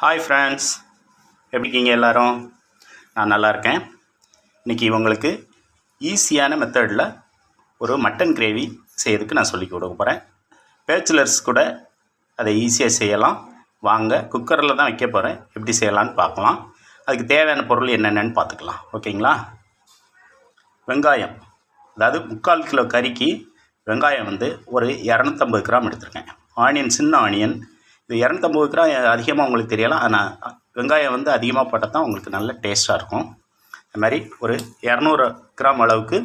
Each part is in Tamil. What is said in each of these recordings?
ஹாய் ஃப்ரெண்ட்ஸ், எப்படி இருக்கீங்க எல்லோரும்? நான் நல்லா இருக்கேன். இன்றைக்கி உங்களுக்கு ஈஸியான மெத்தடில் ஒரு மட்டன் கிரேவி செய்யறதுக்கு நான் சொல்லி கொடுக்க போகிறேன். பேச்சுலர்ஸ் கூட அதை ஈஸியாக செய்யலாம். வாங்க, குக்கரில் தான் வைக்க போகிறேன். எப்படி செய்யலான்னு பார்க்கலாம். அதுக்கு தேவையான பொருள் என்னென்னு பார்த்துக்கலாம். ஓகேங்களா? வெங்காயம், அதாவது 3/4 கிலோ கறிக்கு வெங்காயம் ஒரு 250 கிராம் எடுத்துருக்கேன். ஆனியன், சின்ன ஆனியன். இது 250 கிராம் அதிகமாக உங்களுக்கு தெரியலாம். ஆனால் வெங்காயம் அதிகமாக போட்டால் தான் உங்களுக்கு நல்ல டேஸ்ட்டாக இருக்கும். அது மாதிரி ஒரு 200 கிராம் அளவுக்கு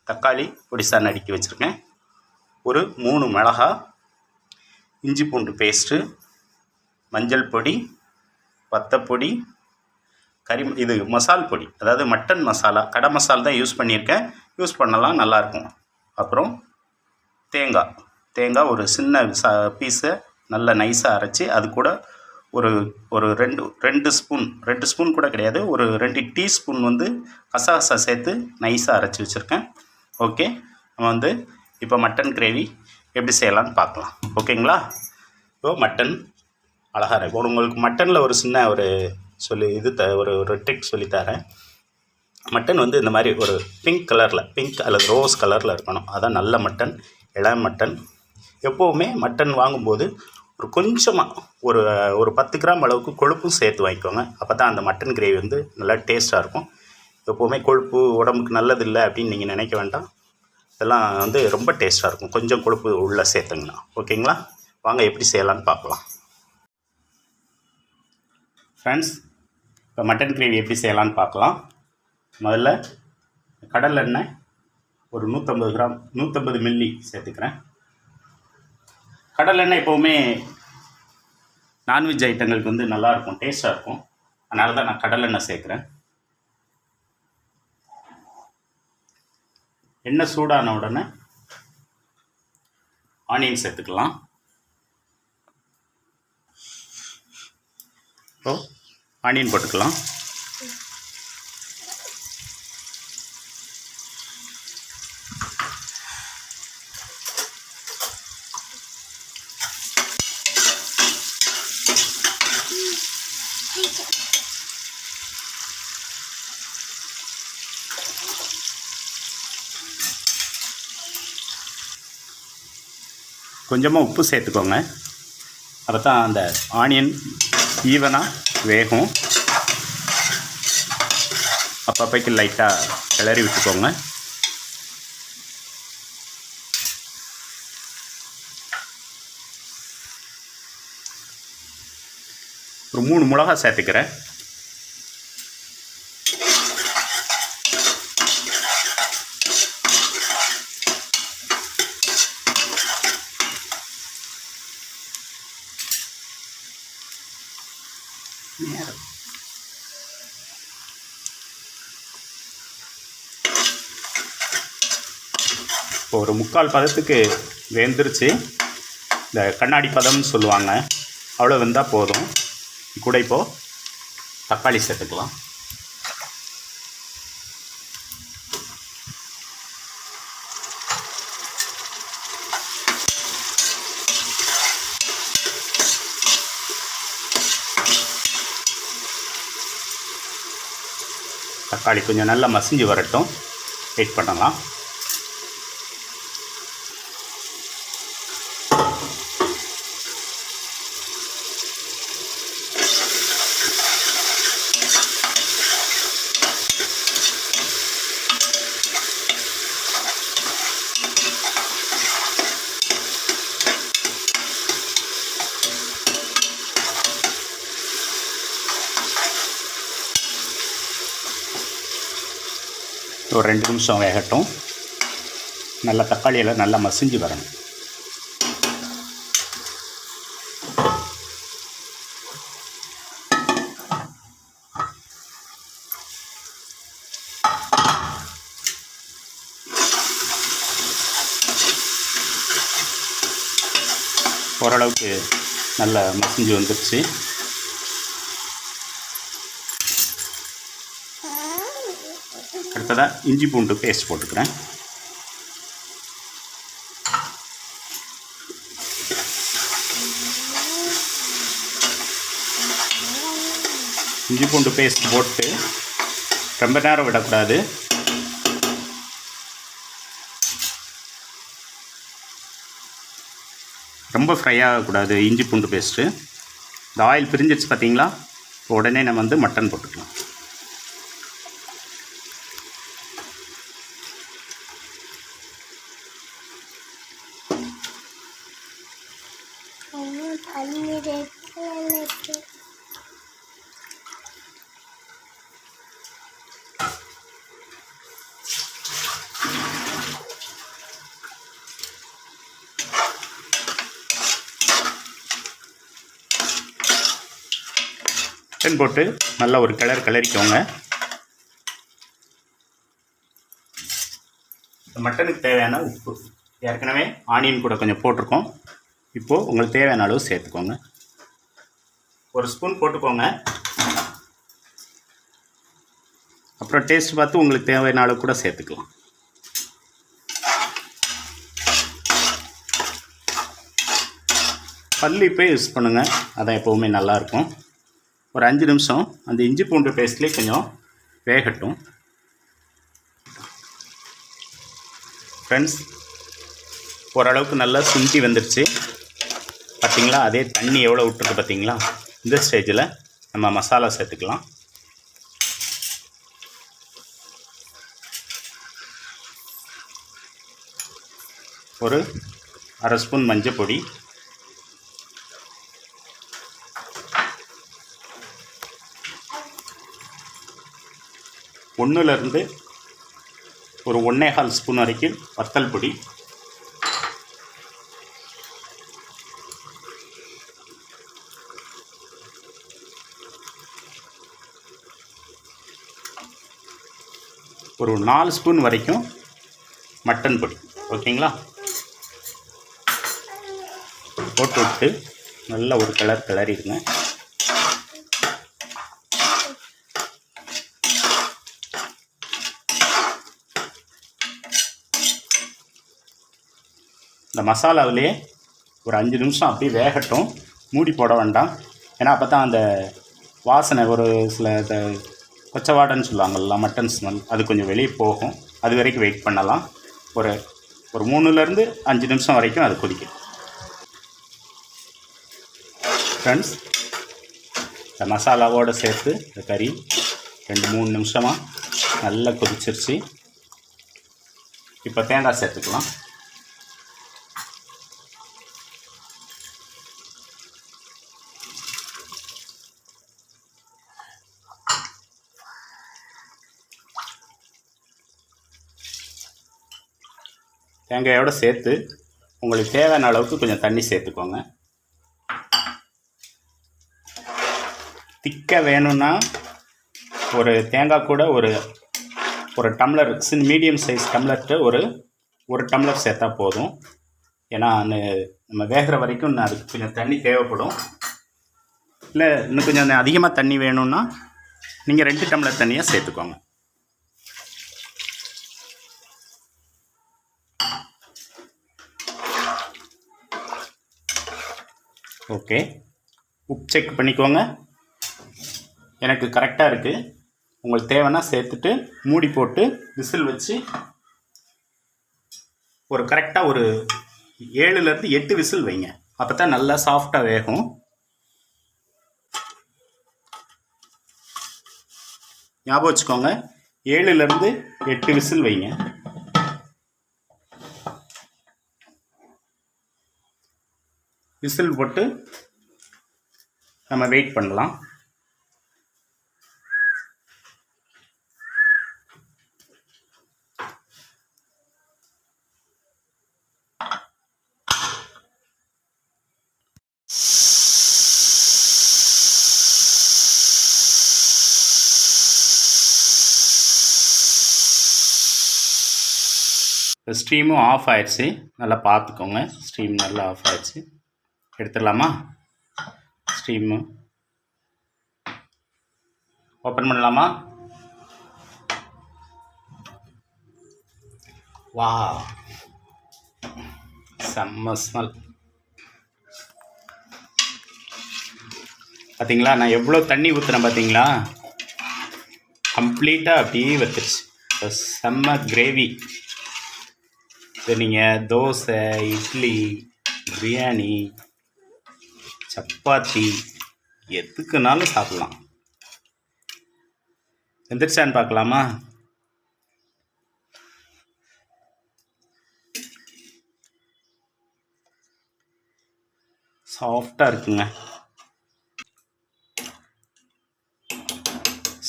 தக்காளி பொடிசா நறுக்கி வச்சுருக்கேன். ஒரு 3 மிளகாய், இஞ்சி பூண்டு பேஸ்ட்டு, மஞ்சள் பொடி, வத்தப்பொடி, இது மசால் பொடி, அதாவது மட்டன் மசாலா, கடை மசாலா தான் யூஸ் பண்ணியிருக்கேன். யூஸ் பண்ணலாம், நல்லாயிருக்கும். அப்புறம் தேங்காய் ஒரு சின்ன பீஸை நல்லா நைஸாக அரைச்சி அது கூட ஒரு ஒரு ரெண்டு ஸ்பூன் கூட கிடையாது, ஒரு 2 டீஸ்பூன் கசகசா சேர்த்து நைஸாக அரைச்சி வச்சுருக்கேன். ஓகே, நம்ம இப்போ மட்டன் கிரேவி எப்படி செய்யலான்னு பார்க்கலாம். ஓகேங்களா? இப்போ மட்டன் அழகாக இருக்கும். உங்களுக்கு மட்டனில் ஒரு சின்ன ஒரு ட்ரிக் சொல்லித்தரேன். மட்டன் இந்த மாதிரி ஒரு பிங்க் அல்லது ரோஸ் கலரில் இருக்கணும். அதான் நல்ல மட்டன், இளம் மட்டன். எப்போவுமே மட்டன் வாங்கும்போது ஒரு கொஞ்சமாக ஒரு 10 கிராம் அளவுக்கு கொழுப்பும் சேர்த்து வாங்கிக்கோங்க. அப்போ தான் அந்த மட்டன் கிரேவி நல்லா டேஸ்ட்டாக இருக்கும். எப்போவுமே கொழுப்பு உடம்புக்கு நல்லதில்லை அப்படின்னு நீங்கள் நினைக்க வேண்டாம். இதெல்லாம் ரொம்ப டேஸ்ட்டாக இருக்கும் கொஞ்சம் கொழுப்பு உள்ளே சேர்த்துங்கன்னா. ஓகேங்களா? வாங்க எப்படி செய்யலான்னு பார்க்கலாம். ஃப்ரெண்ட்ஸ், இப்போ மட்டன் கிரேவி எப்படி செய்யலான்னு பார்க்கலாம். முதல்ல கடல் எண்ணெய் ஒரு 150 மில்லி சேர்த்துக்கிறேன். கடல் எண்ணெய் எப்போவுமே நான்வெஜ் ஐட்டங்களுக்கு நல்லாயிருக்கும், டேஸ்ட்டாக இருக்கும். அதனால தான் நான் கடல் எண்ணெய் சேர்க்குறேன். எண்ணெய் சூடான உடனே ஆனியன் சேர்த்துக்கலாம். ஆனியன் போட்டுக்கலாம். கொஞ்சமாக உப்பு சேர்த்துக்கோங்க. அப்போ தான் அந்த ஆனியன் ஈவனாக வேகும். அப்பப்போக்கு லைட்டாக கிளறி விட்டுக்கோங்க. ஒரு 3 மிளகாய் சேர்த்துக்கிறேன். இப்போ ஒரு 3/4 பதத்துக்கு வெந்துருச்சு. இந்த கண்ணாடி பதம்னு சொல்லுவாங்க, அவ்வளோ வெந்தால் போதும். கூட இப்போது தக்காளி சேர்த்துக்கலாம். தக்காளி கொஞ்சம் நல்லா மசிஞ்சு வரட்டும், வெயிட் பண்ணலாம். ஒரு 2 நிமிஷம் வேகட்டும். நல்லா தக்காளியெல்லாம் நல்லா மசிஞ்சு வரணும். ஓரளவுக்கு நல்லா மசிஞ்சு வந்துடுச்சு. அடுத்ததாக இஞ்சி பூண்டு பேஸ்ட் போட்டுக்கிறேன். இஞ்சி பூண்டு பேஸ்ட் போட்டு ரொம்ப நேரம் விடக்கூடாது. ரொம்ப ஃப்ரை ஆகக்கூடாது இஞ்சி பூண்டு பேஸ்ட்டு. இந்த ஆயில் பிரிஞ்சிடுச்சு பார்த்தீங்களா? உடனே நம்ம வந்து மட்டன் போட்டுக்கலாம். மட்டன் போட்டு நல்லா ஒரு கிளறிக்கோங்க. மட்டனுக்கு தேவையான உப்பு ஏற்கனவே ஆனியன் கூட கொஞ்சம் போட்டிருக்கோம். இப்போது உங்களுக்கு தேவையான அளவு சேர்த்துக்கோங்க. ஒரு ஸ்பூன் போட்டுக்கோங்க. அப்புறம் டேஸ்ட் பார்த்து உங்களுக்கு தேவையான அளவு கூட சேர்த்துக்கலாம். பல்லிப்பே யூஸ் பண்ணுங்கள், அதான் எப்போவுமே நல்லாயிருக்கும். ஒரு 5 நிமிஷம் அந்த இஞ்சி பூண்டு பேஸ்ட்லேயே கொஞ்சம் வேகட்டும். ஃப்ரெண்ட்ஸ், ஓரளவுக்கு நல்லா சுண்டி வந்துடுச்சு பார்த்திங்களா? அதே தண்ணி எவ்வளோ விட்டுருக்கு பார்த்திங்களா? இந்த ஸ்டேஜில் நம்ம மசாலா சேர்த்துக்கலாம். ஒரு 1/2 ஸ்பூன் மஞ்சள் பொடி, 1லேருந்து ஒரு 1.25 ஸ்பூன் வரைக்கும் வத்தல் பொடி, ஒரு 4 ஸ்பூன் வரைக்கும் மட்டன் பொடி. ஓகேங்களா? போட்டு விட்டு நல்லா ஒரு கிளறிடுங்க. இந்த மசாலாவிலே ஒரு 5 நிமிஷம் அப்படியே வேகட்டும். மூடி போட வேண்டாம். ஏன்னா அப்போ தான் அந்த வாசனை, ஒரு சில கொச்சை வாடைன்னு சொல்லுவாங்கள்ல, மட்டன் ஸ்மெல், அது கொஞ்சம் வெளியே போகும். அது வரைக்கும் வெயிட் பண்ணலாம். ஒரு 3லேருந்து 5 நிமிஷம் வரைக்கும் அது கொதிக்கும். ஃப்ரெண்ட்ஸ், இந்த மசாலாவோடு சேர்த்து இந்த கறி 2-3 நிமிஷமாக நல்லா கொதிச்சிருச்சு. இப்போ தேங்காய் சேர்த்துக்கலாம். தேங்காயோடு சேர்த்து உங்களுக்கு தேவையான அளவுக்கு கொஞ்சம் தண்ணி சேர்த்துக்கோங்க. திக்காக வேணும்னா ஒரு தேங்காய் கூட ஒரு டம்ளர், மீடியம் சைஸ் டம்ளர்கிட்ட ஒரு டம்ளர் சேர்த்தா போதும். ஏன்னா நம்ம வேகிற வரைக்கும் அதுக்கு கொஞ்சம் தண்ணி தேவைப்படும். இல்லை இன்னும் கொஞ்சம் அதிகமாக தண்ணி வேணும்னா நீங்கள் 2 டம்ளர் தண்ணியாக சேர்த்துக்கோங்க. ஓகே, உப்பு செக் பண்ணிக்கோங்க. எனக்கு கரெக்டாக இருக்குது. உங்களுக்கு தேவைன்னா சேர்த்துட்டு மூடி போட்டு விசில் வச்சு ஒரு கரெக்டாக ஒரு 7லேருந்து 8 விசில் வைங்க. அப்போ தான் நல்லா சாஃப்டாக வேகும். ஞாபகம் வச்சுக்கோங்க, 7லேருந்து 8 விசில் வைங்க. விசில் போட்டு நம்ம வெயிட் பண்ணலாம். ஸ்டீமும் ஆஃப் ஆயிடுச்சு. நல்லா பார்த்துக்கோங்க, ஸ்டீம் நல்லா ஆஃப் ஆயிடுச்சு. எடுத்துடலாமா? ஸ்டீமு ஓப்பன் பண்ணலாமா? வா, செம்ம ஸ்மெல். பார்த்தீங்களா, நான் எவ்வளோ தண்ணி ஊற்றுறேன் பார்த்தீங்களா, கம்ப்ளீட்டாக அப்படியே வத்துருச்சு. செம்ம கிரேவி. இது நீங்கள் தோசை, இட்லி, பிரியாணி, சப்பாத்தி எதுக்குனாலும் சாப்பிட்லாம். வெந்துருச்சான்னு பார்க்கலாமா? சாஃப்டாக இருக்குங்க.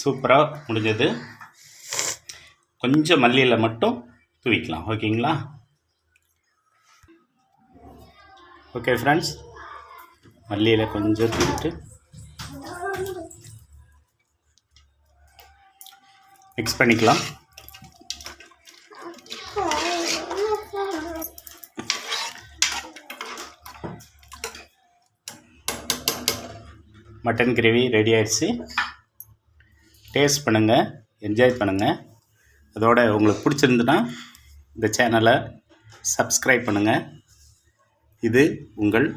சூப்பராக முடிஞ்சது. கொஞ்சம் மல்லியில் மட்டும் தூவிக்கலாம். ஓகேங்களா? ஓகே ஃப்ரெண்ட்ஸ், மல்லியில் கொஞ்சம் தூவிட்டு மிக்ஸ் பண்ணிக்கலாம். மட்டன் கிரேவி ரெடி ஆயிடுச்சு. டேஸ்ட் பண்ணுங்கள், என்ஜாய் பண்ணுங்கள். அதோட உங்களுக்கு பிடிச்சிருந்துன்னா இந்த சேனலை சப்ஸ்கிரைப் பண்ணுங்கள். இது உங்கள்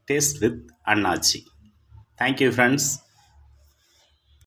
டேஸ்ட் வித் அண்ணாச்சி. Thank you friends.